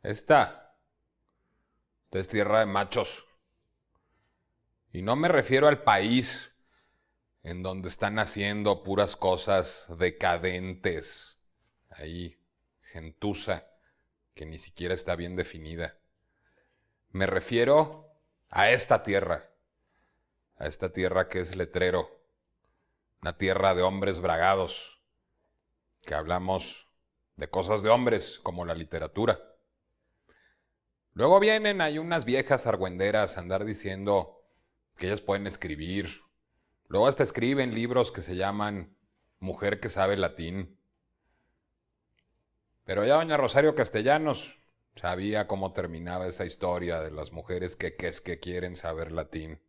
Esta es tierra de machos. Y no me refiero al país en donde están haciendo puras cosas decadentes. Ahí, gentuza, que ni siquiera está bien definida. Me refiero a esta tierra que es Letrero, una tierra de hombres bragados, que hablamos de cosas de hombres, como la literatura. Luego vienen ahí unas viejas argüenderas a andar diciendo que ellas pueden escribir. Luego hasta escriben libros que se llaman Mujer que sabe latín. Pero ya doña Rosario Castellanos sabía cómo terminaba esa historia de las mujeres que quieren saber latín.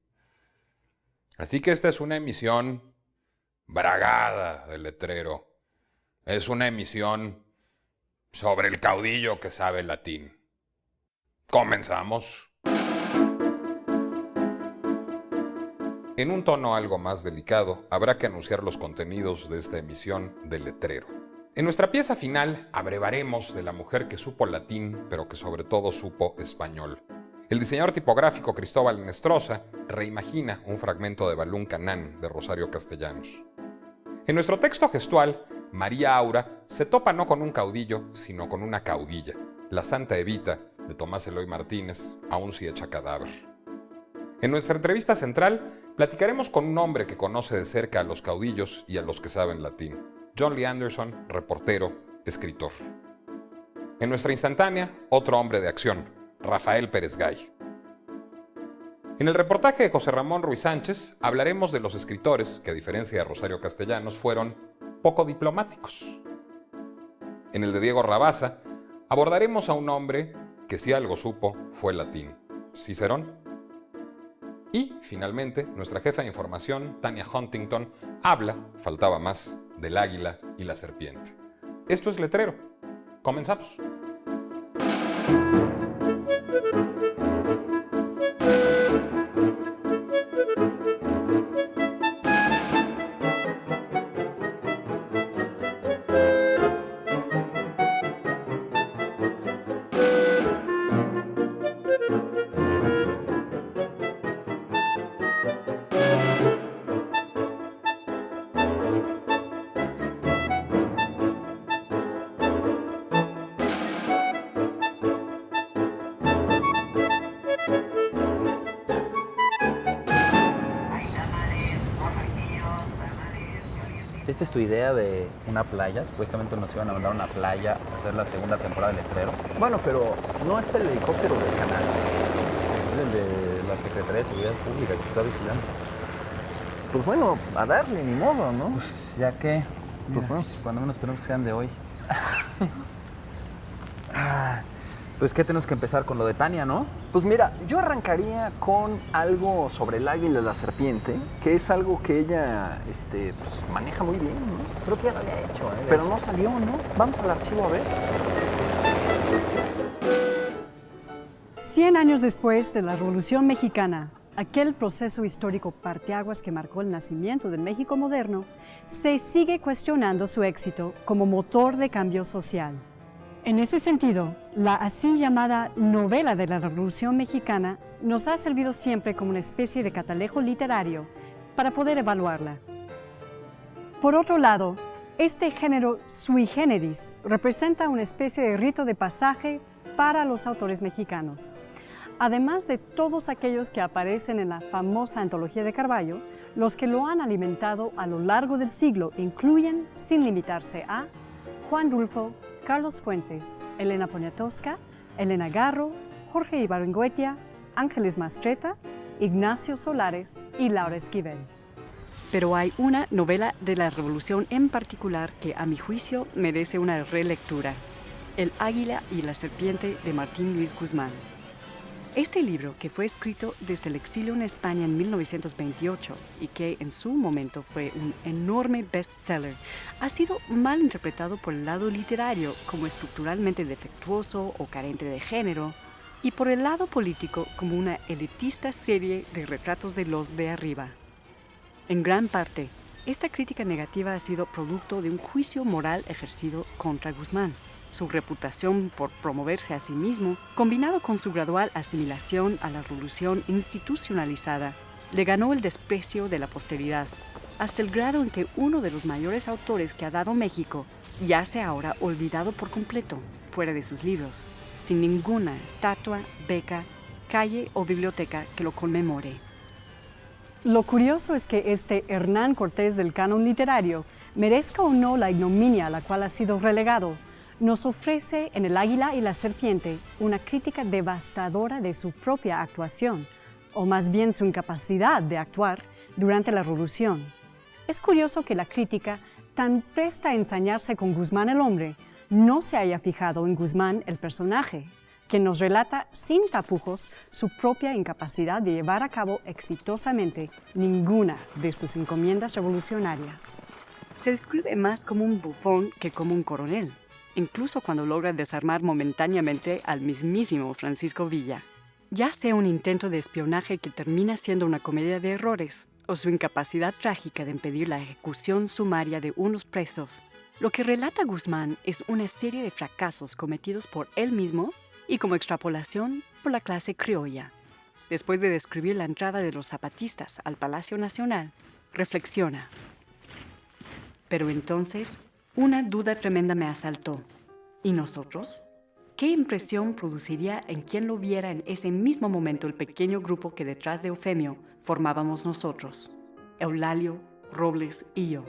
Así que esta es una emisión bragada de Letrero. Es una emisión sobre el caudillo que sabe latín. Comenzamos. En un tono algo más delicado, habrá que anunciar los contenidos de esta emisión de Letrero. En nuestra pieza final, abrevaremos de la mujer que supo latín, pero que sobre todo supo español. El diseñador tipográfico Cristóbal Nestroza reimagina un fragmento de Balún Canán de Rosario Castellanos. En nuestro texto gestual, María Aura se topa no con un caudillo, sino con una caudilla, la Santa Evita de Tomás Eloy Martínez, aún si hecha cadáver. En nuestra entrevista central, platicaremos con un hombre que conoce de cerca a los caudillos y a los que saben latín. John Lee Anderson, reportero, escritor. En nuestra instantánea, otro hombre de acción, Rafael Pérez Gay. En el reportaje de José Ramón Ruiz Sánchez, hablaremos de los escritores que, a diferencia de Rosario Castellanos, fueron poco diplomáticos. En el de Diego Rabasa, abordaremos a un hombre que si algo supo fue latín, Cicerón. Y, finalmente, nuestra jefa de información, Tania Huntington, habla, faltaba más, del águila y la serpiente. Esto es Letrero. Comenzamos. ¿Esta es tu idea de una playa? Supuestamente nos iban a mandar a una playa a hacer la segunda temporada de Letrero. Bueno, pero no es el helicóptero del canal. Es el de la Secretaría de Seguridad Pública que está vigilando. Pues bueno, a darle, ni modo, ¿no? Pues ya que, Pues bueno. cuando menos esperemos que sean de hoy. Pues que tenemos que empezar con lo de Tania, ¿no? Pues mira, yo arrancaría con algo sobre el águila y la serpiente, que es algo que ella pues maneja muy bien, ¿no? Creo que ya lo había hecho, ¿eh? Pero no salió, ¿no? Vamos al archivo a ver. 100 años después de la Revolución Mexicana, aquel proceso histórico parteaguas que marcó el nacimiento del México moderno, se sigue cuestionando su éxito como motor de cambio social. En ese sentido, la así llamada novela de la Revolución Mexicana nos ha servido siempre como una especie de catalejo literario para poder evaluarla. Por otro lado, este género sui generis representa una especie de rito de pasaje para los autores mexicanos. Además de todos aquellos que aparecen en la famosa antología de Carballo, los que lo han alimentado a lo largo del siglo incluyen, sin limitarse a, Juan Rulfo, Carlos Fuentes, Elena Poniatowska, Elena Garro, Jorge Ibargüengoitia, Ángeles Mastretta, Ignacio Solares y Laura Esquivel. Pero hay una novela de la Revolución en particular que, a mi juicio, merece una relectura: El águila y la serpiente de Martín Luis Guzmán. Este libro, que fue escrito desde el exilio en España en 1928 y que en su momento fue un enorme bestseller, ha sido mal interpretado por el lado literario como estructuralmente defectuoso o carente de género, y por el lado político como una elitista serie de retratos de los de arriba. En gran parte, esta crítica negativa ha sido producto de un juicio moral ejercido contra Guzmán. Su reputación por promoverse a sí mismo, combinado con su gradual asimilación a la revolución institucionalizada, le ganó el desprecio de la posteridad, hasta el grado en que uno de los mayores autores que ha dado México yace ahora olvidado por completo, fuera de sus libros, sin ninguna estatua, beca, calle o biblioteca que lo conmemore. Lo curioso es que este Hernán Cortés del canon literario, merezca o no la ignominia a la cual ha sido relegado, nos ofrece en El Águila y la Serpiente una crítica devastadora de su propia actuación, o más bien su incapacidad de actuar durante la Revolución. Es curioso que la crítica, tan presta a ensañarse con Guzmán el hombre, no se haya fijado en Guzmán el personaje, quien nos relata sin tapujos su propia incapacidad de llevar a cabo exitosamente ninguna de sus encomiendas revolucionarias. Se describe más como un bufón que como un coronel, incluso cuando logra desarmar momentáneamente al mismísimo Francisco Villa. Ya sea un intento de espionaje que termina siendo una comedia de errores, o su incapacidad trágica de impedir la ejecución sumaria de unos presos, lo que relata Guzmán es una serie de fracasos cometidos por él mismo y como extrapolación por la clase criolla. Después de describir la entrada de los zapatistas al Palacio Nacional, reflexiona. Pero entonces, una duda tremenda me asaltó. ¿Y nosotros? ¿Qué impresión produciría en quien lo viera en ese mismo momento el pequeño grupo que detrás de Eufemio formábamos nosotros? Eulalio, Robles y yo.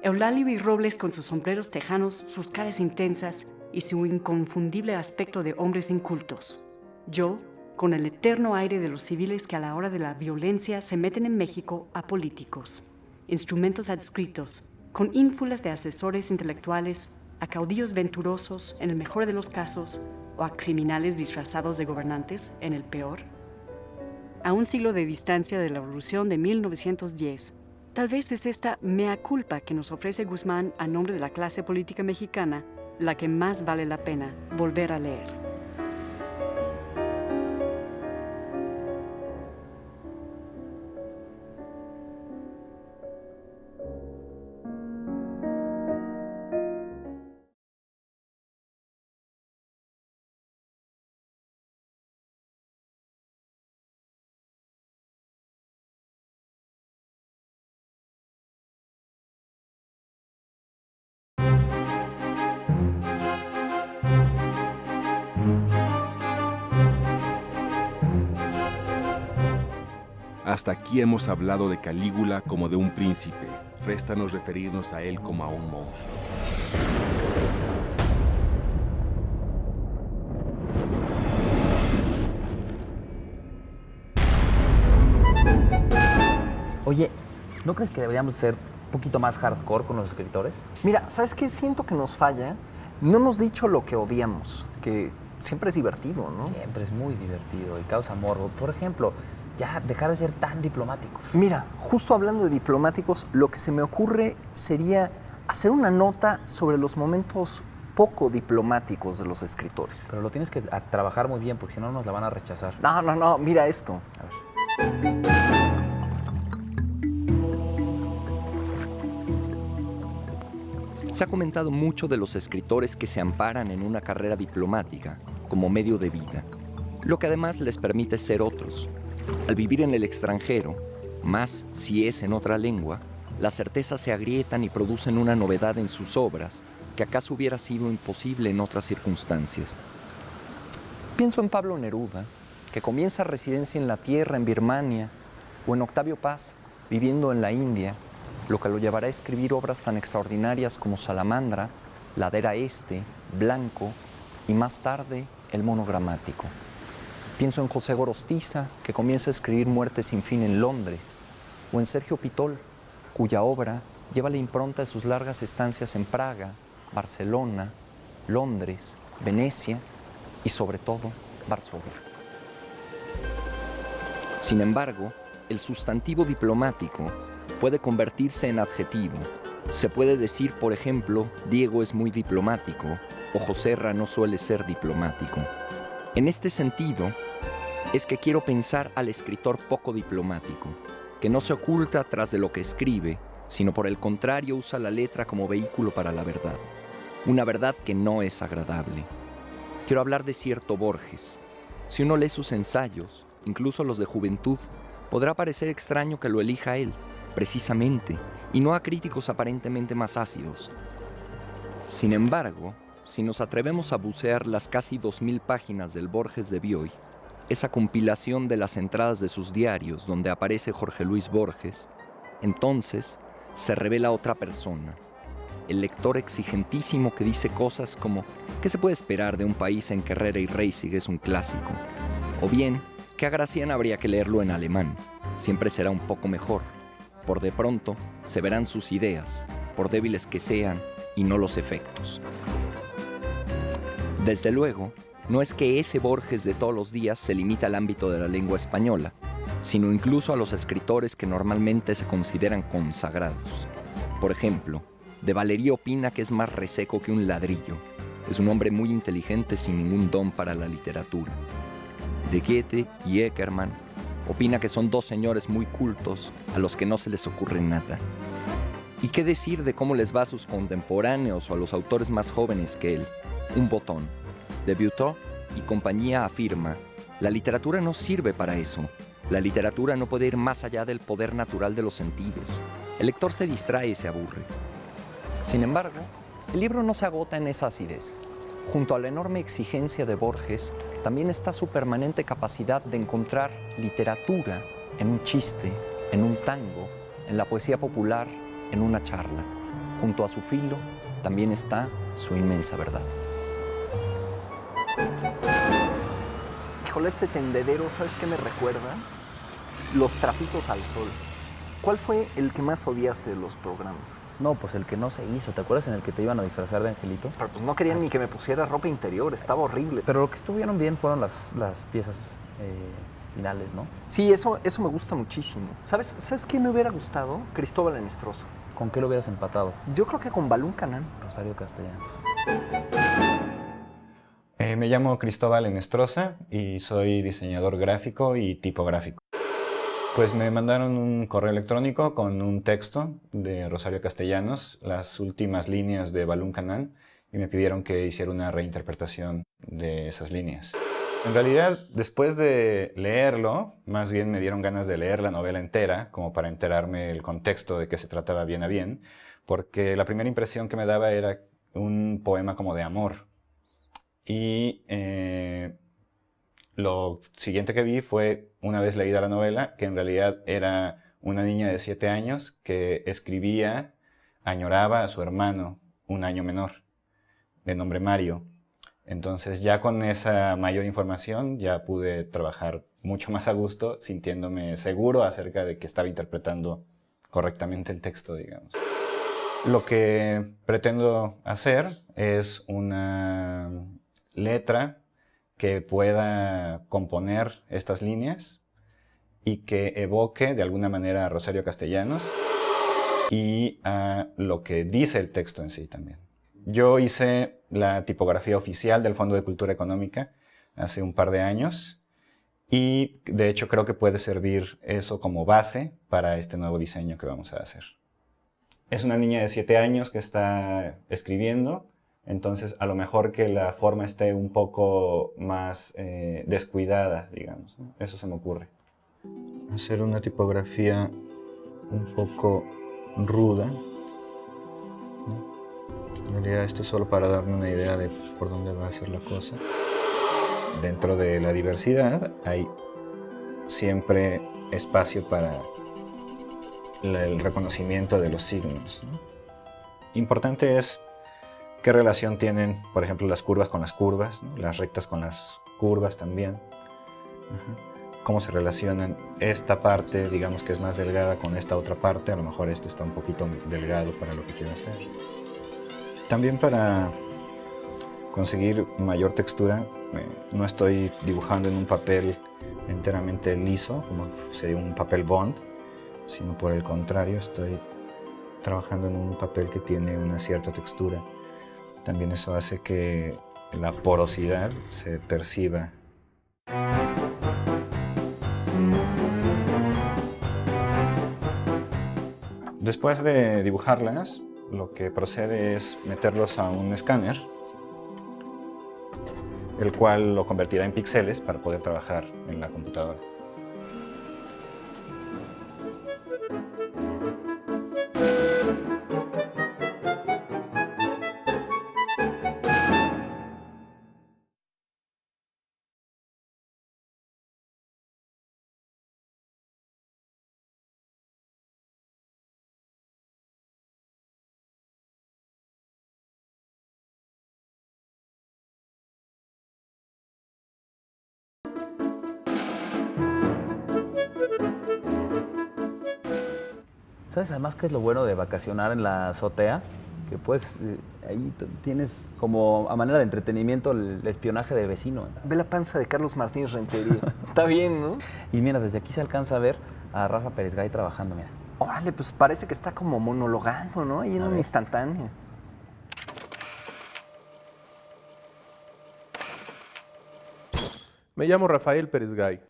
Eulalio y Robles con sus sombreros tejanos, sus caras intensas y su inconfundible aspecto de hombres incultos. Yo, con el eterno aire de los civiles que a la hora de la violencia se meten en México a políticos, instrumentos adscritos, con ínfulas de asesores intelectuales, a caudillos venturosos en el mejor de los casos o a criminales disfrazados de gobernantes en el peor. A un siglo de distancia de la Revolución de 1910, tal vez es esta mea culpa que nos ofrece Guzmán a nombre de la clase política mexicana la que más vale la pena volver a leer. Hasta aquí hemos hablado de Calígula como de un príncipe. Réstanos referirnos a él como a un monstruo. Oye, ¿no crees que deberíamos ser un poquito más hardcore con los escritores? Mira, ¿sabes qué? Siento que nos falla. No hemos dicho lo que odiamos, que siempre es divertido, ¿no? Siempre es muy divertido y causa morbo. Por ejemplo, ya dejar de ser tan diplomáticos. Mira, justo hablando de diplomáticos, lo que se me ocurre sería hacer una nota sobre los momentos poco diplomáticos de los escritores. Pero lo tienes que trabajar muy bien, porque si no nos la van a rechazar. No, mira esto. A ver. Se ha comentado mucho de los escritores que se amparan en una carrera diplomática como medio de vida, lo que además les permite ser otros. Al vivir en el extranjero, más si es en otra lengua, las certezas se agrietan y producen una novedad en sus obras que acaso hubiera sido imposible en otras circunstancias. Pienso en Pablo Neruda, que comienza residencia en la tierra en Birmania, o en Octavio Paz, viviendo en la India, lo que lo llevará a escribir obras tan extraordinarias como Salamandra, Ladera Este, Blanco y más tarde El Monogramático. Pienso en José Gorostiza, que comienza a escribir Muerte sin fin en Londres, o en Sergio Pitol, cuya obra lleva la impronta de sus largas estancias en Praga, Barcelona, Londres, Venecia y sobre todo Varsovia. Sin embargo, el sustantivo diplomático puede convertirse en adjetivo. Se puede decir, por ejemplo, Diego es muy diplomático o Joserra no suele ser diplomático. En este sentido, es que quiero pensar al escritor poco diplomático, que no se oculta tras de lo que escribe, sino por el contrario usa la letra como vehículo para la verdad. una verdad que no es agradable. Quiero hablar de cierto Borges. Si uno lee sus ensayos, incluso los de juventud, podrá parecer extraño que lo elija él, precisamente, y no a críticos aparentemente más ácidos. Sin embargo, si nos atrevemos a bucear las casi 2000 páginas del Borges de Bioy, esa compilación de las entradas de sus diarios donde aparece Jorge Luis Borges, entonces se revela otra persona, el lector exigentísimo que dice cosas como ¿qué se puede esperar de un país en que Herrera y Reisig es un clásico? O bien, que a Gracián habría que leerlo en alemán, siempre será un poco mejor. Por de pronto, se verán sus ideas, por débiles que sean, y no los efectos. Desde luego, no es que ese Borges de todos los días se limita al ámbito de la lengua española, sino incluso a los escritores que normalmente se consideran consagrados. Por ejemplo, de Valery opina que es más reseco que un ladrillo. Es un hombre muy inteligente sin ningún don para la literatura. De Goethe y Eckermann opina que son dos señores muy cultos a los que no se les ocurre nada. ¿Y qué decir de cómo les va a sus contemporáneos o a los autores más jóvenes que él? Un botón. De Buteau y compañía afirma, la literatura no sirve para eso. La literatura no puede ir más allá del poder natural de los sentidos. El lector se distrae y se aburre. Sin embargo, el libro no se agota en esa acidez. Junto a la enorme exigencia de Borges, también está su permanente capacidad de encontrar literatura en un chiste, en un tango, en la poesía popular, en una charla. Junto a su filo también está su inmensa verdad. Híjole, este tendedero, ¿sabes qué me recuerda? Los trapitos al sol. ¿Cuál fue el que más odiaste de los programas? No, pues el que no se hizo. ¿Te acuerdas en el que te iban a disfrazar de angelito? Pero pues no querían ni que me pusiera ropa interior, estaba horrible. Pero lo que estuvieron bien fueron las piezas finales, ¿no? Sí, eso me gusta muchísimo. ¿Sabes qué me hubiera gustado? Cristóbal Enestrosa. ¿Con qué lo hubieras empatado? Yo creo que con Balún Canán. Rosario Castellanos. Me llamo Cristóbal Enestrosa y soy diseñador gráfico y tipográfico. Pues me mandaron un correo electrónico con un texto de Rosario Castellanos, las últimas líneas de Balún Canán, y me pidieron que hiciera una reinterpretación de esas líneas. En realidad, después de leerlo, más bien me dieron ganas de leer la novela entera, como para enterarme el contexto de qué se trataba bien a bien, porque la primera impresión que me daba era un poema como de amor. Y lo siguiente que vi fue, una vez leída la novela, que en realidad era una niña de 7 años que escribía, añoraba a su hermano, un año menor, de nombre Mario. Entonces ya con esa mayor información ya pude trabajar mucho más a gusto, sintiéndome seguro acerca de que estaba interpretando correctamente el texto, digamos. Lo que pretendo hacer es una letra que pueda componer estas líneas y que evoque de alguna manera a Rosario Castellanos y a lo que dice el texto en sí también. Yo hice la tipografía oficial del Fondo de Cultura Económica hace un par de años y de hecho creo que puede servir eso como base para este nuevo diseño que vamos a hacer. Es una niña de 7 años que está escribiendo. Entonces, a lo mejor que la forma esté un poco más descuidada, digamos, ¿no? Eso se me ocurre. Hacer una tipografía un poco ruda, ¿no? En realidad esto es solo para darme una idea de por dónde va a ser la cosa. Dentro de la diversidad hay siempre espacio para el reconocimiento de los signos, ¿no? Importante es qué relación tienen, por ejemplo, las curvas con las curvas, ¿no? Las rectas con las curvas también. Ajá. Cómo se relacionan esta parte, digamos que es más delgada, con esta otra parte. A lo mejor esto está un poquito delgado para lo que quiero hacer. También para conseguir mayor textura, no estoy dibujando en un papel enteramente liso, como sería un papel bond, sino por el contrario, estoy trabajando en un papel que tiene una cierta textura. También eso hace que la porosidad se perciba. Después de dibujarlas, lo que procede es meterlos a un escáner, el cual lo convertirá en píxeles para poder trabajar en la computadora. ¿Sabes además qué es lo bueno de vacacionar en la azotea? Que pues ahí tienes como a manera de entretenimiento el espionaje de vecino. Ve la panza de Carlos Martínez Rentería. Está bien, ¿no? Y mira, desde aquí se alcanza a ver a Rafa Pérez Gay trabajando, mira. Órale, pues parece que está como monologando, ¿no? Ahí en un instantáneo. Me llamo Rafael Pérez Gay.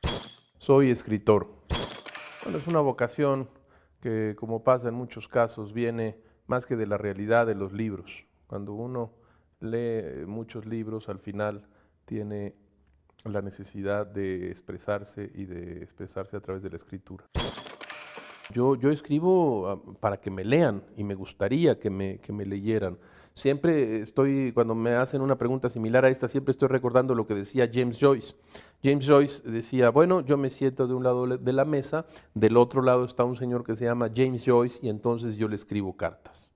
Soy escritor. Bueno, es una vocación que, como pasa en muchos casos, viene más que de la realidad de los libros. Cuando uno lee muchos libros, al final tiene la necesidad de expresarse y de expresarse a través de la escritura. Yo escribo para que me lean y me gustaría que me leyeran. Siempre estoy, cuando me hacen una pregunta similar a esta, siempre estoy recordando lo que decía James Joyce. James Joyce decía, bueno, yo me siento de un lado de la mesa, del otro lado está un señor que se llama James Joyce y entonces yo le escribo cartas.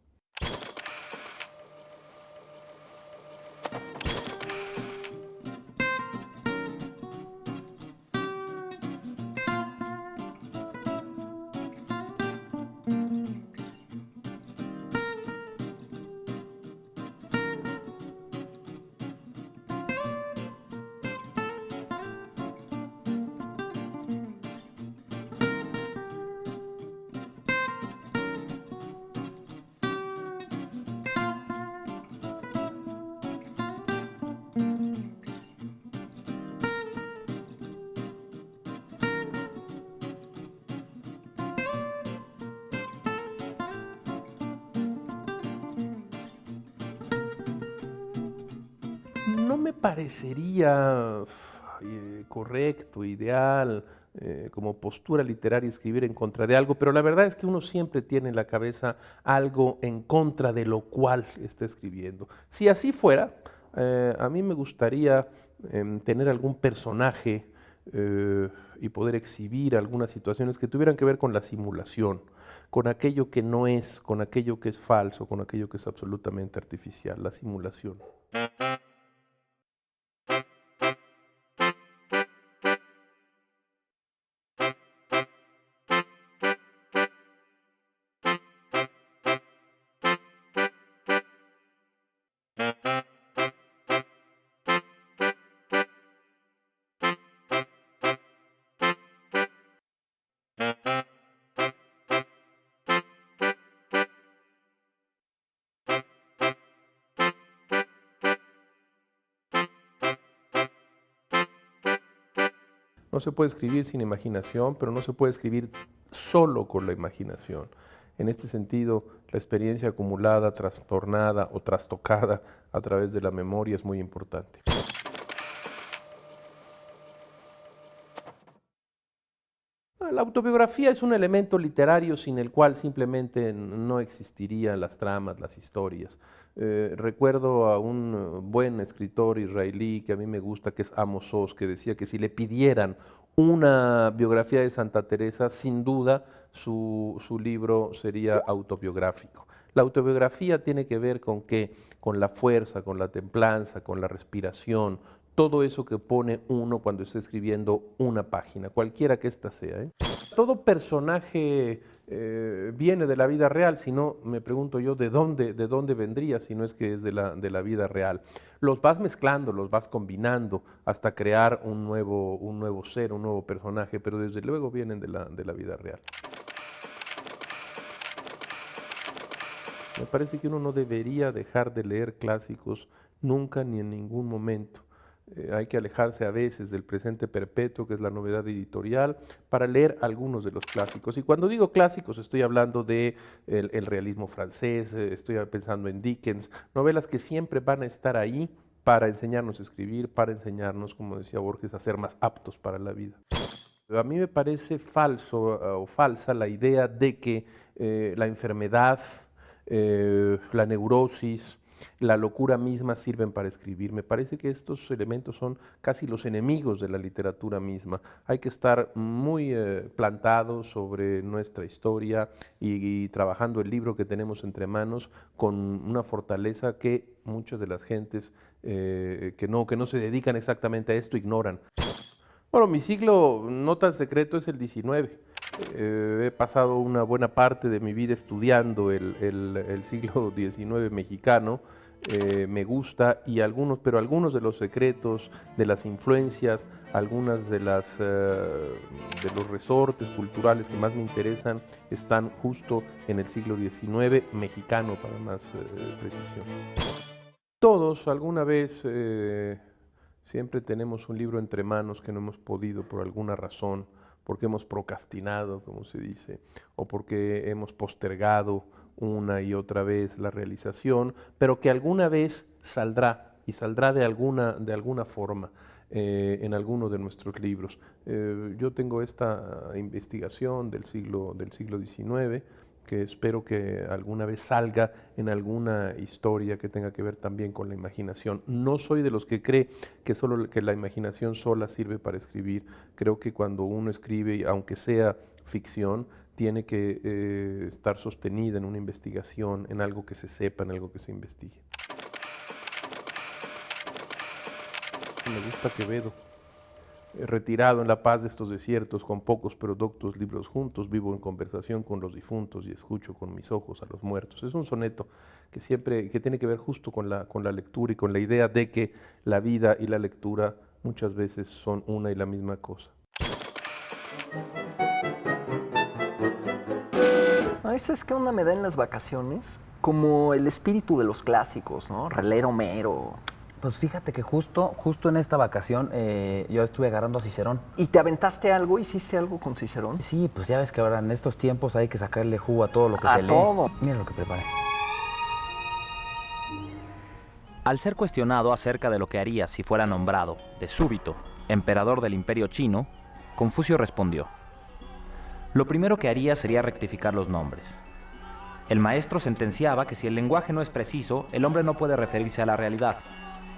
No me parecería correcto, ideal, como postura literaria escribir en contra de algo, pero la verdad es que uno siempre tiene en la cabeza algo en contra de lo cual está escribiendo. Si así fuera, a mí me gustaría tener algún personaje y poder exhibir algunas situaciones que tuvieran que ver con la simulación, con aquello que no es, con aquello que es falso, con aquello que es absolutamente artificial, la simulación. No se puede escribir sin imaginación, pero no se puede escribir solo con la imaginación. En este sentido, la experiencia acumulada, trastornada o trastocada a través de la memoria es muy importante. La autobiografía es un elemento literario sin el cual simplemente no existirían las tramas, las historias. Recuerdo a un buen escritor israelí que a mí me gusta, que es Amos Oz, que decía que si le pidieran una biografía de Santa Teresa, sin duda su libro sería autobiográfico. La autobiografía tiene que ver con qué, con la fuerza, con la templanza, con la respiración, todo eso que pone uno cuando está escribiendo una página, cualquiera que ésta sea. Todo personaje viene de la vida real, si no, me pregunto yo, ¿de dónde vendría si no es que es de la vida real? Los vas mezclando, los vas combinando hasta crear un nuevo ser, un nuevo personaje, pero desde luego vienen de la vida real. Me parece que uno no debería dejar de leer clásicos nunca ni en ningún momento. Hay que alejarse a veces del presente perpetuo, que es la novedad editorial, para leer algunos de los clásicos. Y cuando digo clásicos, estoy hablando de el realismo francés, estoy pensando en Dickens, novelas que siempre van a estar ahí para enseñarnos a escribir, para enseñarnos, como decía Borges, a ser más aptos para la vida. A mí me parece falso o falsa la idea de que la enfermedad, la neurosis, la locura misma sirven para escribir. Me parece que estos elementos son casi los enemigos de la literatura misma. Hay que estar muy plantados sobre nuestra historia y trabajando el libro que tenemos entre manos con una fortaleza que muchas de las gentes que no se dedican exactamente a esto ignoran. Bueno, mi siglo no tan secreto es el XIX. He pasado una buena parte de mi vida estudiando el siglo XIX mexicano. Me gusta pero algunos de los secretos, de las influencias, algunas de los resortes culturales que más me interesan están justo en el siglo XIX mexicano, para más precisión. Todos alguna vez siempre tenemos un libro entre manos que no hemos podido por alguna razón, porque hemos procrastinado, como se dice, o porque hemos postergado una y otra vez la realización, pero que alguna vez saldrá, y saldrá de alguna forma en alguno de nuestros libros. Yo tengo esta investigación del siglo XIX, que espero que alguna vez salga en alguna historia que tenga que ver también con la imaginación. No soy de los que cree que la imaginación sola sirve para escribir. Creo que cuando uno escribe, aunque sea ficción, tiene que estar sostenida en una investigación, en algo que se sepa, en algo que se investigue. Me gusta Quevedo. Retirado en la paz de estos desiertos, con pocos pero doctos libros juntos, vivo en conversación con los difuntos y escucho con mis ojos a los muertos. Es un soneto que tiene que ver justo con la lectura y con la idea de que la vida y la lectura muchas veces son una y la misma cosa. ¿Sabes qué onda me da en las vacaciones? Como el espíritu de los clásicos, ¿no? Releer Homero. Pues fíjate que justo en esta vacación yo estuve agarrando a Cicerón. ¿Y te aventaste algo? ¿Hiciste algo con Cicerón? Sí, pues ya ves que ahora en estos tiempos hay que sacarle jugo a todo lo que se lee. A todo. Mira lo que preparé. Al ser cuestionado acerca de lo que haría si fuera nombrado, de súbito, emperador del Imperio Chino, Confucio respondió: lo primero que haría sería rectificar los nombres. El maestro sentenciaba que si el lenguaje no es preciso, el hombre no puede referirse a la realidad.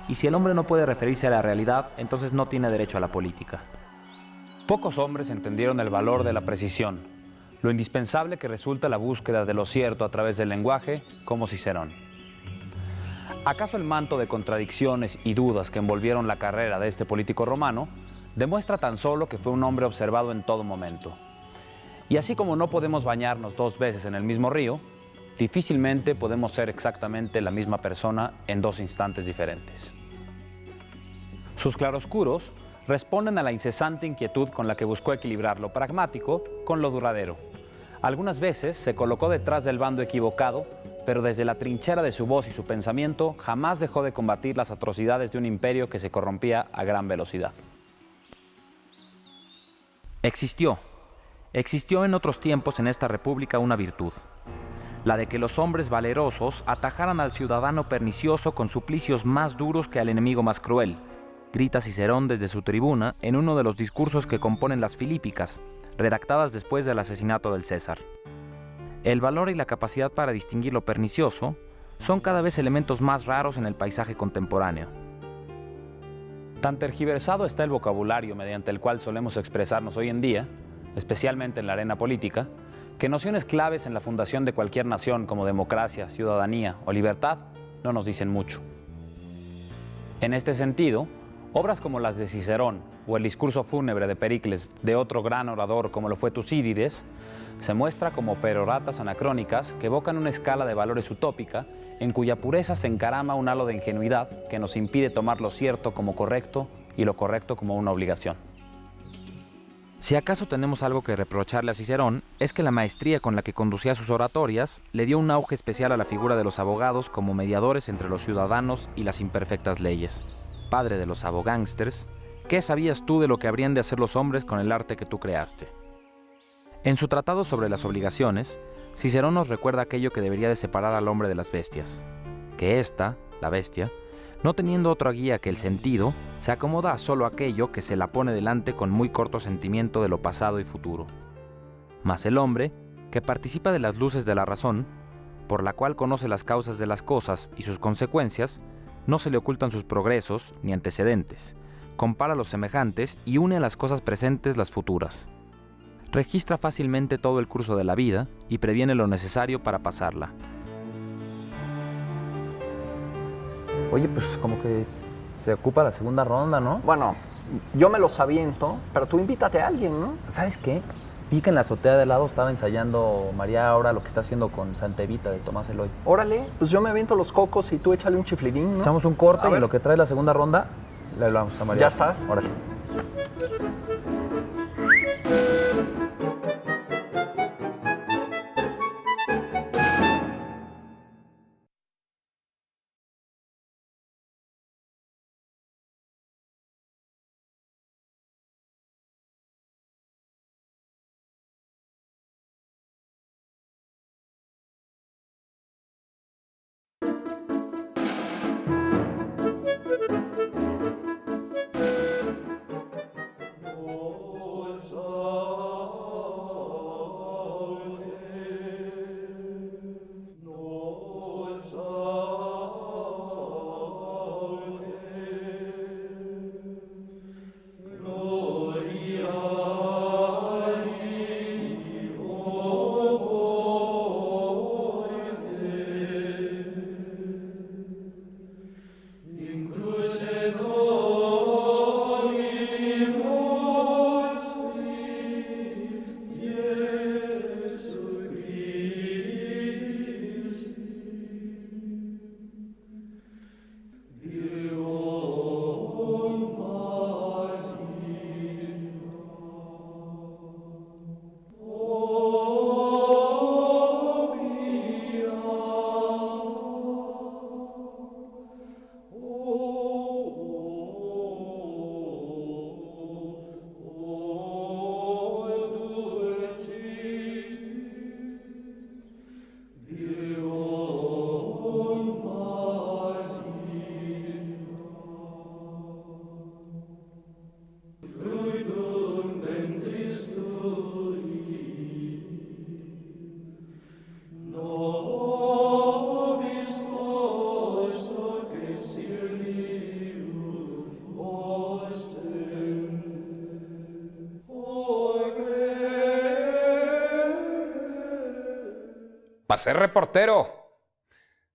Y si el hombre no puede referirse a la realidad, entonces no tiene derecho a la política. Pocos hombres entendieron el valor de la precisión, lo indispensable que resulta la búsqueda de lo cierto a través del lenguaje, como Cicerón. ¿Acaso el manto de contradicciones y dudas que envolvieron la carrera de este político romano demuestra tan solo que fue un hombre observado en todo momento? Y así como no podemos bañarnos 2 veces en el mismo río, difícilmente podemos ser exactamente la misma persona en 2 instantes diferentes. Sus claroscuros responden a la incesante inquietud con la que buscó equilibrar lo pragmático con lo duradero. Algunas veces se colocó detrás del bando equivocado, pero desde la trinchera de su voz y su pensamiento jamás dejó de combatir las atrocidades de un imperio que se corrompía a gran velocidad. Existió en otros tiempos en esta república una virtud, la de que los hombres valerosos atajaran al ciudadano pernicioso con suplicios más duros que al enemigo más cruel, grita Cicerón desde su tribuna en uno de los discursos que componen las Filípicas, redactadas después del asesinato del César. El valor y la capacidad para distinguir lo pernicioso son cada vez elementos más raros en el paisaje contemporáneo. Tan tergiversado está el vocabulario mediante el cual solemos expresarnos hoy en día, especialmente en la arena política, que nociones claves en la fundación de cualquier nación como democracia, ciudadanía o libertad no nos dicen mucho. En este sentido, obras como las de Cicerón o el discurso fúnebre de Pericles de otro gran orador como lo fue Tucídides, se muestra como peroratas anacrónicas que evocan una escala de valores utópica en cuya pureza se encarama un halo de ingenuidad que nos impide tomar lo cierto como correcto y lo correcto como una obligación. Si acaso tenemos algo que reprocharle a Cicerón, es que la maestría con la que conducía sus oratorias le dio un auge especial a la figura de los abogados como mediadores entre los ciudadanos y las imperfectas leyes. padre de los abogángsters, ¿qué sabías tú de lo que habrían de hacer los hombres con el arte que tú creaste? En su tratado sobre las obligaciones, Cicerón nos recuerda aquello que debería de separar al hombre de las bestias, que ésta, la bestia, no teniendo otra guía que el sentido, se acomoda a solo aquello que se la pone delante con muy corto sentimiento de lo pasado y futuro. Mas el hombre, que participa de las luces de la razón, por la cual conoce las causas de las cosas y sus consecuencias, no se le ocultan sus progresos ni antecedentes, compara los semejantes y une a las cosas presentes las futuras. Registra fácilmente todo el curso de la vida y previene lo necesario para pasarla. Oye, pues como que se ocupa la segunda ronda, ¿no? Bueno, yo me los aviento, pero tú invítate a alguien, ¿no? ¿Sabes qué? Vi que en la azotea de lado estaba ensayando María ahora lo que está haciendo con Santa Evita de Tomás Eloy. Órale, pues yo me aviento los cocos y tú échale un chiflidín, ¿no? Echamos un corte A y ver. en lo que trae la segunda ronda le hablamos a María. ¿Ya estás? Ahora sí. Para ser reportero,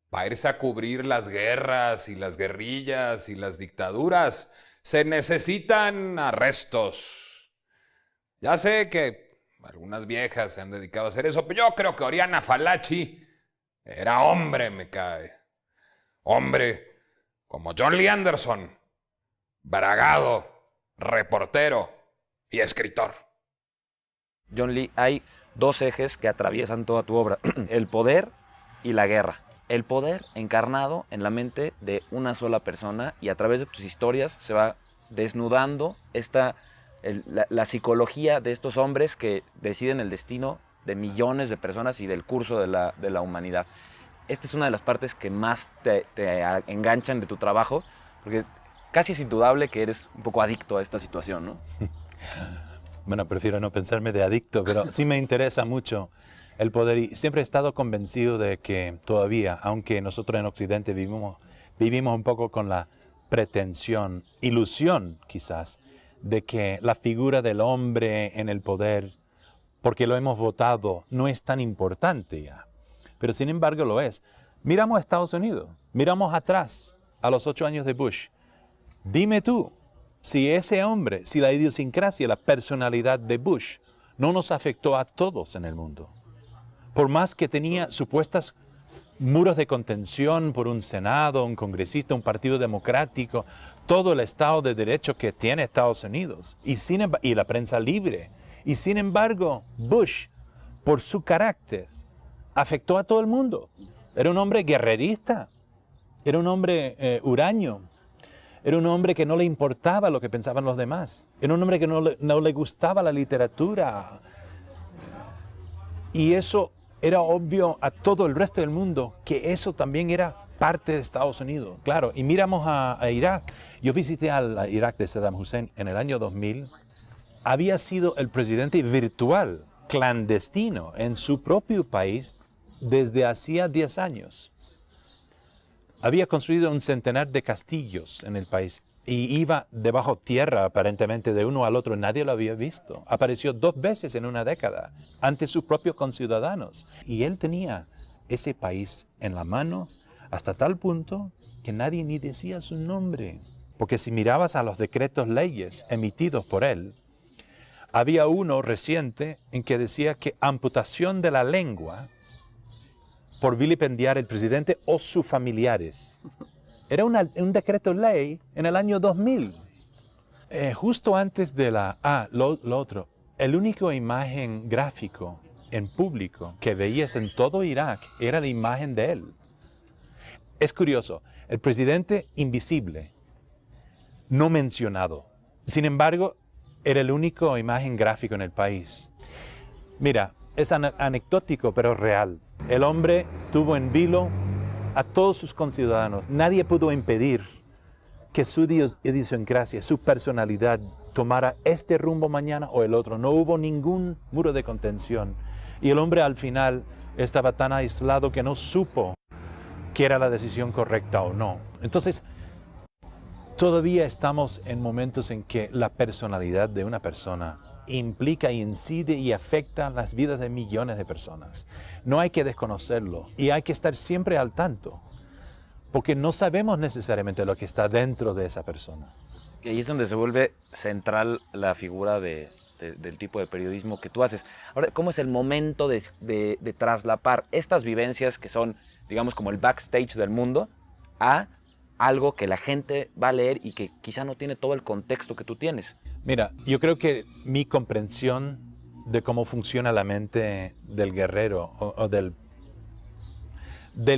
para irse a cubrir las guerras y las guerrillas y las dictaduras, se necesitan arrestos. Ya sé que algunas viejas se han dedicado a hacer eso, pero yo creo que Oriana Fallaci era hombre, me cae. Hombre como John Lee Anderson, bragado, reportero y escritor. John Lee, hay dos ejes que atraviesan toda tu obra, el poder y la guerra. El poder encarnado en la mente de una sola persona y a través de tus historias se va desnudando la psicología de estos hombres que deciden el destino de millones de personas y del curso de la humanidad. Esta es una de las partes que más te enganchan de tu trabajo, porque casi es indudable que eres un poco adicto a esta situación, ¿no? Bueno, prefiero no pensarme de adicto, pero sí me interesa mucho el poder y siempre he estado convencido de que todavía, aunque nosotros en Occidente vivimos un poco con la pretensión, ilusión quizás, de que la figura del hombre en el poder, porque lo hemos votado, no es tan importante ya. Pero sin embargo lo es. Miramos a Estados Unidos, miramos atrás a los 8 años de Bush. Dime tú, si ese hombre, si la idiosincrasia, la personalidad de Bush no nos afectó a todos en el mundo. Por más que tenía supuestas muros de contención por un Senado, un congresista, un partido democrático, todo el Estado de Derecho que tiene Estados Unidos y la prensa libre. Y sin embargo, Bush, por su carácter, afectó a todo el mundo. Era un hombre guerrerista, era un hombre huraño. Era un hombre que no le importaba lo que pensaban los demás. Era un hombre que no le gustaba la literatura. Y eso era obvio a todo el resto del mundo, que eso también era parte de Estados Unidos. Claro, y miramos a Irak. Yo visité al Irak de Saddam Hussein en el año 2000. Había sido el presidente virtual, clandestino, en su propio país desde hacía 10 años. Había construido un centenar de castillos en el país y iba debajo tierra aparentemente de uno al otro. Nadie lo había visto. Apareció 2 veces en una década ante sus propios conciudadanos. Y él tenía ese país en la mano hasta tal punto que nadie ni decía su nombre. Porque si mirabas a los decretos leyes emitidos por él, había uno reciente en que decía que amputación de la lengua por vilipendiar al presidente o sus familiares. Era un decreto ley en el año 2000. Justo antes de lo otro, el único imagen gráfico en público que veías en todo Irak era la imagen de él. Es curioso, el presidente invisible, no mencionado. Sin embargo, era el único imagen gráfico en el país. Mira, es anecdótico, pero real. El hombre tuvo en vilo a todos sus conciudadanos. Nadie pudo impedir que su idiosincrasia, su personalidad tomara este rumbo mañana o el otro. No hubo ningún muro de contención. Y el hombre al final estaba tan aislado que no supo que era la decisión correcta o no. Entonces, todavía estamos en momentos en que la personalidad de una persona implica, incide y afecta las vidas de millones de personas. No hay que desconocerlo y hay que estar siempre al tanto, porque no sabemos necesariamente lo que está dentro de esa persona. Y ahí es donde se vuelve central la figura del tipo de periodismo que tú haces. Ahora, ¿cómo es el momento de traslapar estas vivencias que son, digamos, como el backstage del mundo a algo que la gente va a leer y que quizá no tiene todo el contexto que tú tienes? Mira, yo creo que mi comprensión de cómo funciona la mente del guerrero o del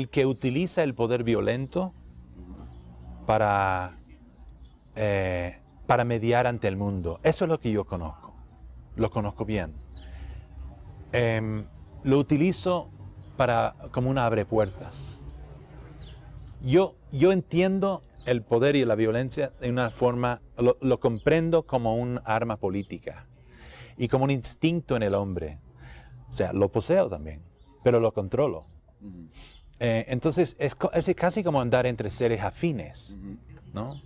que utiliza el poder violento para mediar ante el mundo, eso es lo que yo conozco, lo conozco bien. Lo utilizo como una abrepuertas. Yo entiendo el poder y la violencia de una forma, lo comprendo como un arma política y como un instinto en el hombre. O sea, lo poseo también, pero lo controlo. Entonces, es casi como andar entre seres afines, ¿no?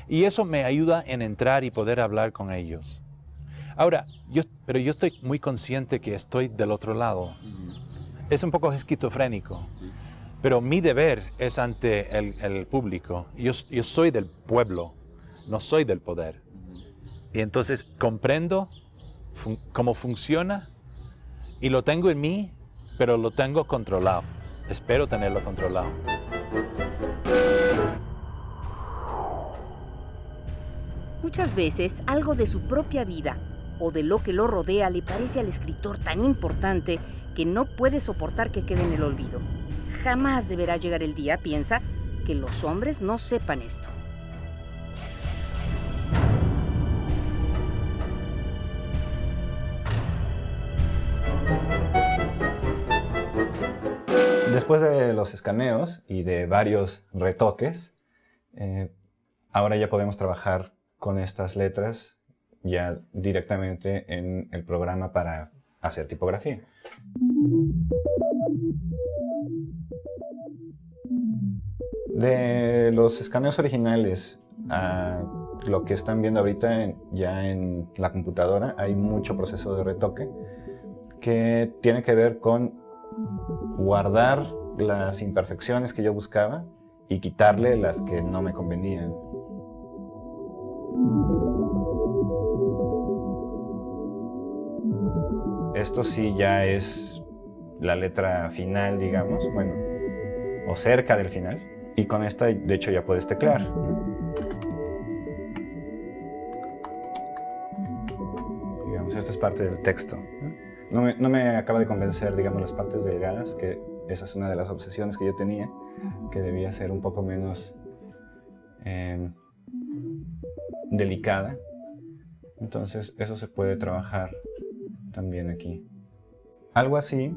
Y eso me ayuda en entrar y poder hablar con ellos. Ahora, pero yo estoy muy consciente que estoy del otro lado. Es un poco esquizofrénico. Pero mi deber es ante el público. Yo soy del pueblo, no soy del poder. Y entonces comprendo cómo funciona y lo tengo en mí, pero lo tengo controlado. Espero tenerlo controlado. Muchas veces algo de su propia vida o de lo que lo rodea le parece al escritor tan importante que no puede soportar que quede en el olvido. Jamás deberá llegar el día, piensa, que los hombres no sepan esto. Después de los escaneos y de varios retoques, ahora ya podemos trabajar con estas letras ya directamente en el programa para hacer tipografía. De los escaneos originales a lo que están viendo ahorita ya en la computadora, hay mucho proceso de retoque que tiene que ver con guardar las imperfecciones que yo buscaba y quitarle las que no me convenían. Esto sí ya es la letra final, digamos, bueno, o cerca del final. Y con esta, de hecho, ya puedes teclear. Digamos, esta es parte del texto. No me acaba de convencer, digamos, las partes delgadas, que esa es una de las obsesiones que yo tenía, que debía ser un poco menos delicada. Entonces eso se puede trabajar también aquí. Algo así,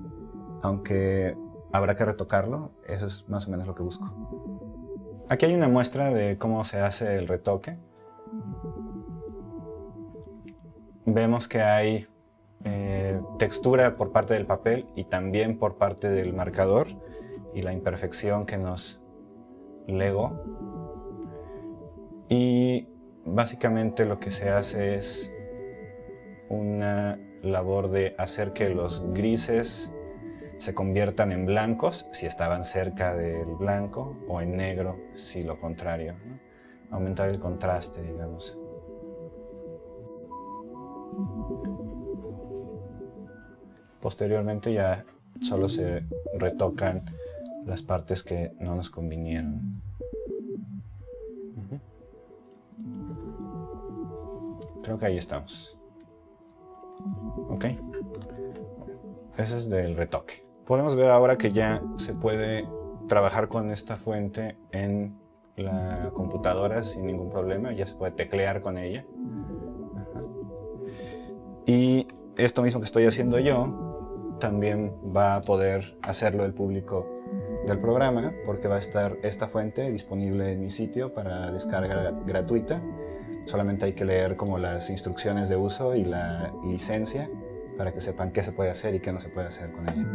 aunque habrá que retocarlo, eso es más o menos lo que busco. Aquí hay una muestra de cómo se hace el retoque. Vemos que hay textura por parte del papel y también por parte del marcador y la imperfección que nos legó. Y básicamente lo que se hace es una labor de hacer que los grises se conviertan en blancos si estaban cerca del blanco o en negro si lo contrario, ¿no? Aumentar el contraste, digamos. Posteriormente ya solo se retocan las partes que no nos convinieron. Creo que ahí estamos. Ok. Ese es del retoque. Podemos ver ahora que ya se puede trabajar con esta fuente en la computadora sin ningún problema. Ya se puede teclear con ella. Y esto mismo que estoy haciendo yo también va a poder hacerlo el público del programa, porque va a estar esta fuente disponible en mi sitio para descarga gratuita. Solamente hay que leer como las instrucciones de uso y la licencia para que sepan qué se puede hacer y qué no se puede hacer con ella.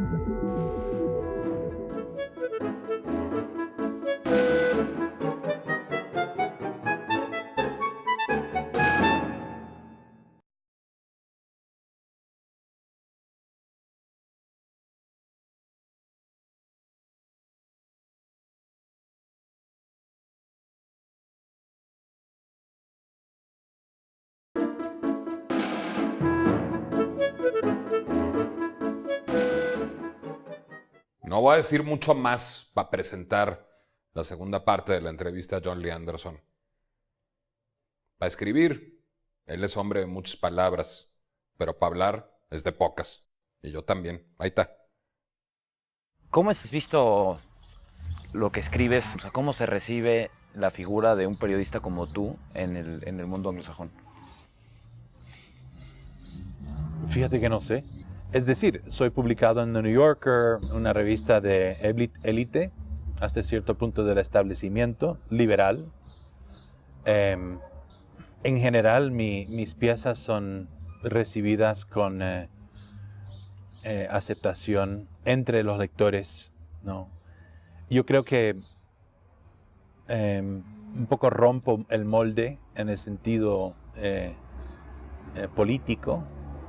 No voy a decir mucho más para presentar la segunda parte de la entrevista a John Lee Anderson. Para escribir, él es hombre de muchas palabras, pero para hablar es de pocas. Y yo también. Ahí está. ¿Cómo has visto lo que escribes? O sea, ¿cómo se recibe la figura de un periodista como tú en el mundo anglosajón? Fíjate que no sé. Es decir, soy publicado en The New Yorker, una revista de élite, hasta cierto punto del establecimiento liberal. En general, mis piezas son recibidas con aceptación entre los lectores, ¿no? Yo creo que un poco rompo el molde en el sentido político.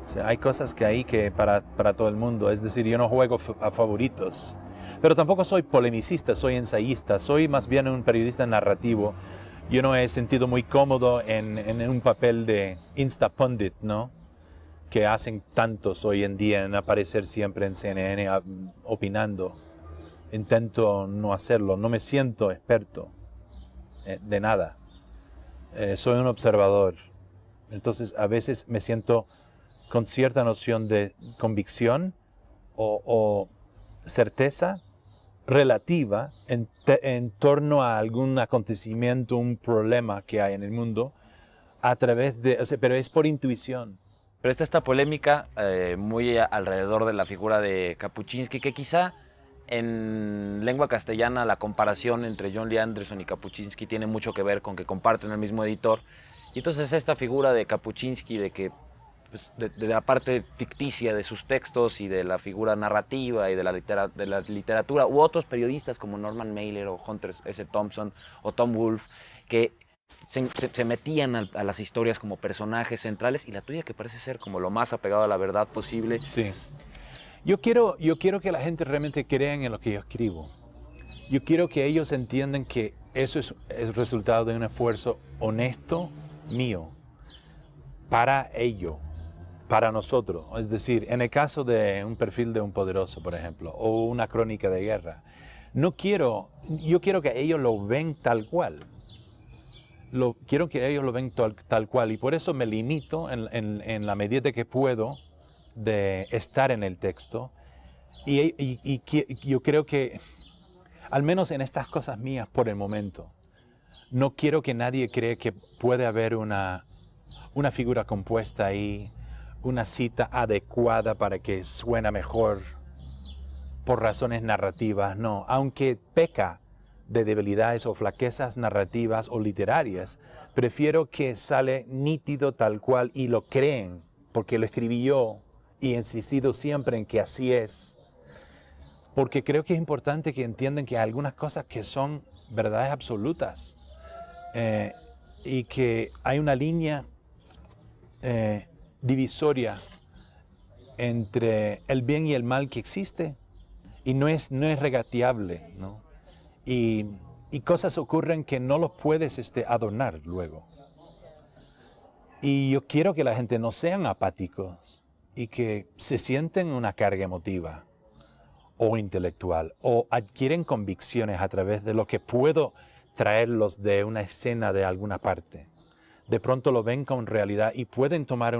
O sea, hay cosas que hay que para todo el mundo. Es decir, yo no juego a favoritos. Pero tampoco soy polemicista, soy ensayista. Soy más bien un periodista narrativo. Yo no he sentido muy cómodo en un papel de instapundit, ¿no? Que hacen tantos hoy en día en aparecer siempre en CNN opinando. Intento no hacerlo. No me siento experto de nada. Soy un observador. Entonces, a veces me siento con cierta noción de convicción o certeza relativa en torno a algún acontecimiento, un problema que hay en el mundo, a través de, o sea, pero es por intuición. Pero está esta polémica muy alrededor de la figura de Kapuscinski, que quizá en lengua castellana la comparación entre John Lee Anderson y Kapuscinski tiene mucho que ver con que comparten el mismo editor. Y entonces esta figura de Kapuscinski, de que de la parte ficticia de sus textos y de la figura narrativa y de la literatura, u otros periodistas como Norman Mailer o Hunter S. Thompson o Tom Wolfe, que se metían a las historias como personajes centrales, y la tuya que parece ser como lo más apegado a la verdad posible. Sí. Yo quiero que la gente realmente crea en lo que yo escribo. Yo quiero que ellos entiendan que eso es el resultado de un esfuerzo honesto mío para ello, para nosotros. Es decir, en el caso de un perfil de un poderoso, por ejemplo, o una crónica de guerra, yo quiero que ellos lo ven tal cual. Quiero que ellos lo ven tal cual, y por eso me limito en la medida que puedo de estar en el texto, y yo creo que, al menos en estas cosas mías por el momento, no quiero que nadie cree que puede haber una figura compuesta ahí, una cita adecuada para que suene mejor por razones narrativas. No, aunque peca de debilidades o flaquezas narrativas o literarias, prefiero que sale nítido tal cual y lo creen, porque lo escribí yo y he insistido siempre en que así es. Porque creo que es importante que entiendan que hay algunas cosas que son verdades absolutas y que hay una línea divisoria entre el bien y el mal que existe y no es regateable, ¿no? Y cosas ocurren que no los puedes adornar luego. Y yo quiero que la gente no sean apáticos y que se sienten una carga emotiva o intelectual o adquieren convicciones a través de lo que puedo traerlos de una escena de alguna parte. De pronto lo ven con realidad y pueden tomar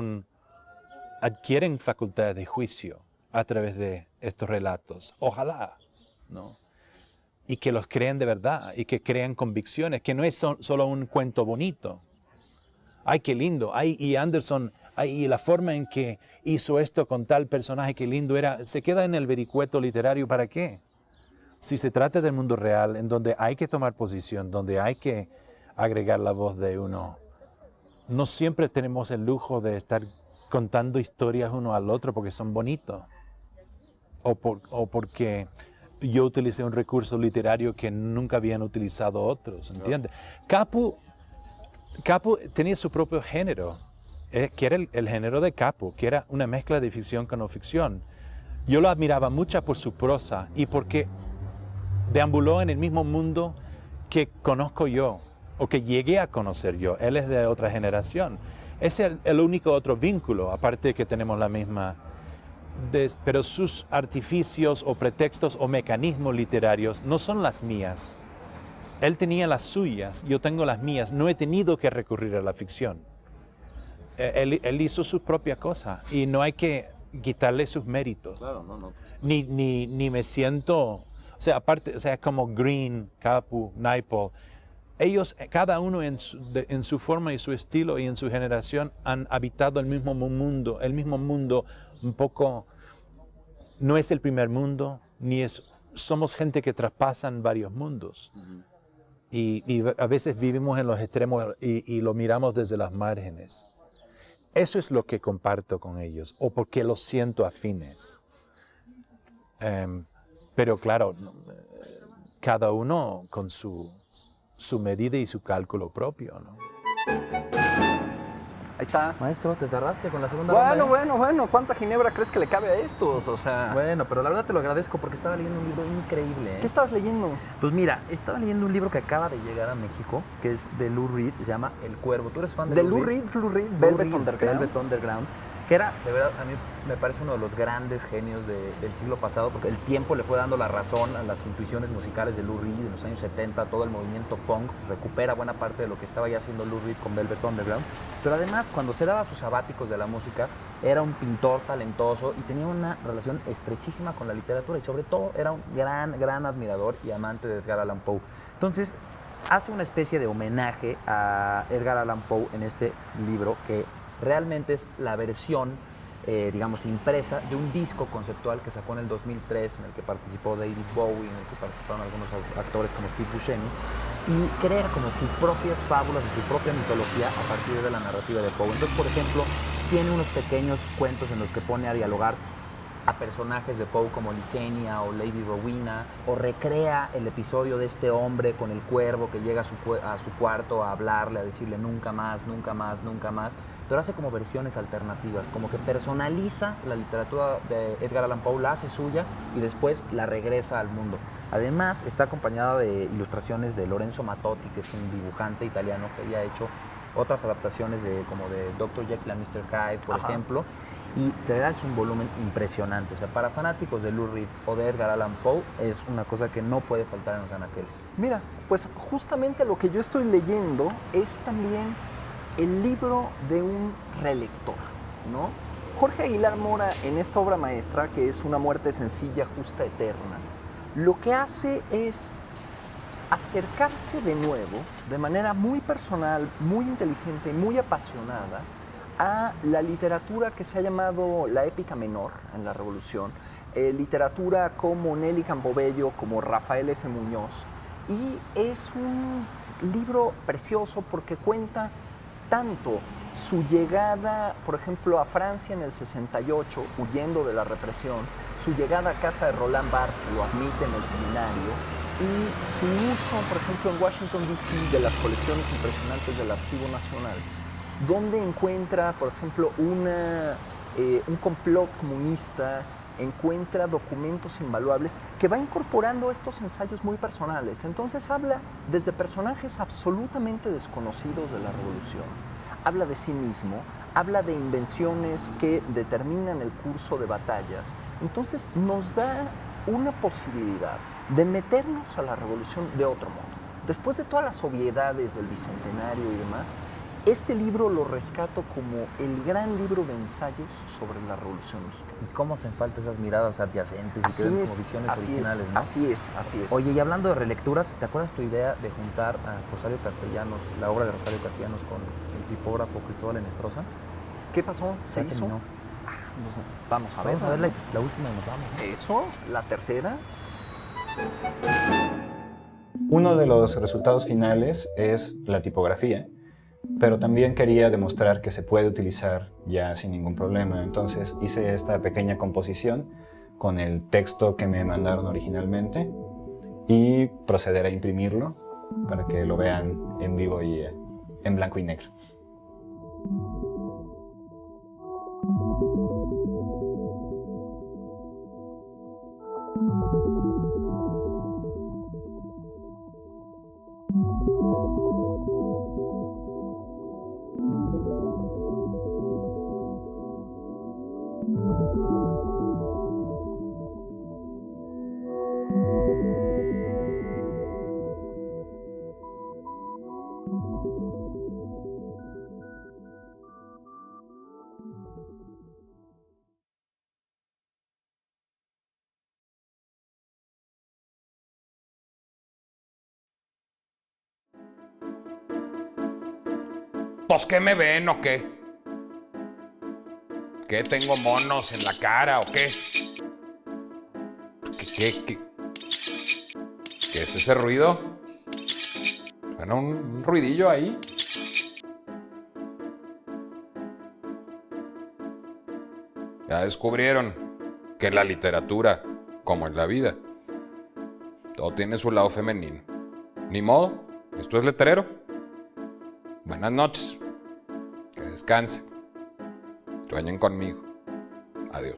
adquieren facultades de juicio a través de estos relatos. Ojalá, ¿no? Y que los creen de verdad y que crean convicciones, que no es solo un cuento bonito. Ay, qué lindo. Ay, y Anderson, y la forma en que hizo esto con tal personaje, qué lindo era. Se queda en el vericueto literario, ¿para qué? Si se trata del mundo real, en donde hay que tomar posición, donde hay que agregar la voz de uno, no siempre tenemos el lujo de estar contando historias uno al otro porque son bonitos o porque yo utilicé un recurso literario que nunca habían utilizado otros, ¿entiendes? Capu tenía su propio género, que era el género de Capu, que era una mezcla de ficción con no ficción. Yo lo admiraba mucho por su prosa y porque deambuló en el mismo mundo que conozco yo, o que llegué a conocer yo. Él es de otra generación. Ese es el único otro vínculo, aparte de que tenemos la misma. Pero sus artificios o pretextos o mecanismos literarios no son las mías. Él tenía las suyas, yo tengo las mías. No he tenido que recurrir a la ficción. Él hizo su propia cosa y no hay que quitarle sus méritos. Claro, no. Ni me siento... O sea, aparte, o sea, como Green, Capu, Naipaul, ellos, cada uno en su forma y su estilo y en su generación han habitado el mismo mundo un poco, no es el primer mundo, somos gente que traspasan varios mundos. Y a veces vivimos en los extremos y lo miramos desde las márgenes. Eso es lo que comparto con ellos, o porque los siento afines. Pero claro, cada uno con su medida y su cálculo propio, ¿no? Ahí está. Maestro, te tardaste con la segunda ronda. Bueno, ¿cuánta ginebra crees que le cabe a estos? O sea... Bueno, pero la verdad te lo agradezco porque estaba leyendo un libro increíble. ¿Qué estabas leyendo? Pues mira, estaba leyendo un libro que acaba de llegar a México, que es de Lou Reed, se llama El Cuervo. ¿Tú eres fan de Lou Reed? Velvet Underground. Velvet Underground. Que era, de verdad, a mí me parece uno de los grandes genios del siglo pasado, porque el tiempo le fue dando la razón a las intuiciones musicales de Lou Reed en los años 70, todo el movimiento punk recupera buena parte de lo que estaba ya haciendo Lou Reed con Velvet Underground, pero además cuando se daba sus sabáticos de la música, era un pintor talentoso y tenía una relación estrechísima con la literatura y sobre todo era un gran admirador y amante de Edgar Allan Poe. Entonces, hace una especie de homenaje a Edgar Allan Poe en este libro que realmente es la versión, digamos, impresa de un disco conceptual que sacó en el 2003, en el que participó David Bowie, en el que participaron algunos actores como Steve Buscemi, y crea como sus propias fábulas y su propia mitología a partir de la narrativa de Poe. Entonces, por ejemplo, tiene unos pequeños cuentos en los que pone a dialogar a personajes de Poe como Ligeia o Lady Rowena, o recrea el episodio de este hombre con el cuervo que llega a su cuarto a hablarle, a decirle nunca más, nunca más, nunca más, pero hace como versiones alternativas, como que personaliza la literatura de Edgar Allan Poe, la hace suya y después la regresa al mundo. Además, está acompañada de ilustraciones de Lorenzo Mattotti, que es un dibujante italiano que ya ha hecho otras adaptaciones como de Dr. Jekyll and Mr. Hyde, por ejemplo, y de verdad es un volumen impresionante. O sea, para fanáticos de Lou Reed o de Edgar Allan Poe es una cosa que no puede faltar en los anaqueles. Mira, pues justamente lo que yo estoy leyendo es también el libro de un relector, ¿no? Jorge Aguilar Mora, en esta obra maestra, que es Una muerte sencilla, justa, eterna, lo que hace es acercarse de nuevo, de manera muy personal, muy inteligente y muy apasionada, a la literatura que se ha llamado la épica menor en la Revolución, literatura como Nelly Campobello, como Rafael F. Muñoz, y es un libro precioso porque cuenta tanto su llegada, por ejemplo, a Francia en el 68, huyendo de la represión, su llegada a casa de Roland Barthes, que lo admite en el seminario, y su uso, por ejemplo, en Washington, D.C., de las colecciones impresionantes del Archivo Nacional, donde encuentra, por ejemplo, un complot comunista, encuentra documentos invaluables que va incorporando estos ensayos muy personales. Entonces habla desde personajes absolutamente desconocidos de la Revolución, habla de sí mismo, habla de invenciones que determinan el curso de batallas. Entonces nos da una posibilidad de meternos a la Revolución de otro modo. Después de todas las obviedades del Bicentenario y demás, este libro lo rescato como el gran libro de ensayos sobre la Revolución Mexicana. ¿Y cómo hacen falta esas miradas adyacentes y que ven como visiones originales, ¿no? Así es. Oye, y hablando de relecturas, ¿te acuerdas tu idea de juntar a Rosario Castellanos, la obra de Rosario Castellanos, con el tipógrafo Cristóbal Enestrosa? ¿Qué pasó? ¿Se hizo? Terminó. Vamos a ver. Vamos a ver la última y nos vamos, ¿no? ¿Eso? ¿La tercera? Uno de los resultados finales es la tipografía, pero también quería demostrar que se puede utilizar ya sin ningún problema. Entonces hice esta pequeña composición con el texto que me mandaron originalmente y proceder a imprimirlo para que lo vean en vivo y en blanco y negro. ¿Pues qué me ven o qué? ¿Qué tengo monos en la cara o qué? ¿Qué es ese ruido? Suena un ruidillo ahí. Ya descubrieron que en la literatura, como en la vida, todo tiene su lado femenino. Ni modo, esto es letrero. Buenas noches. Que descansen. Sueñen conmigo. Adiós.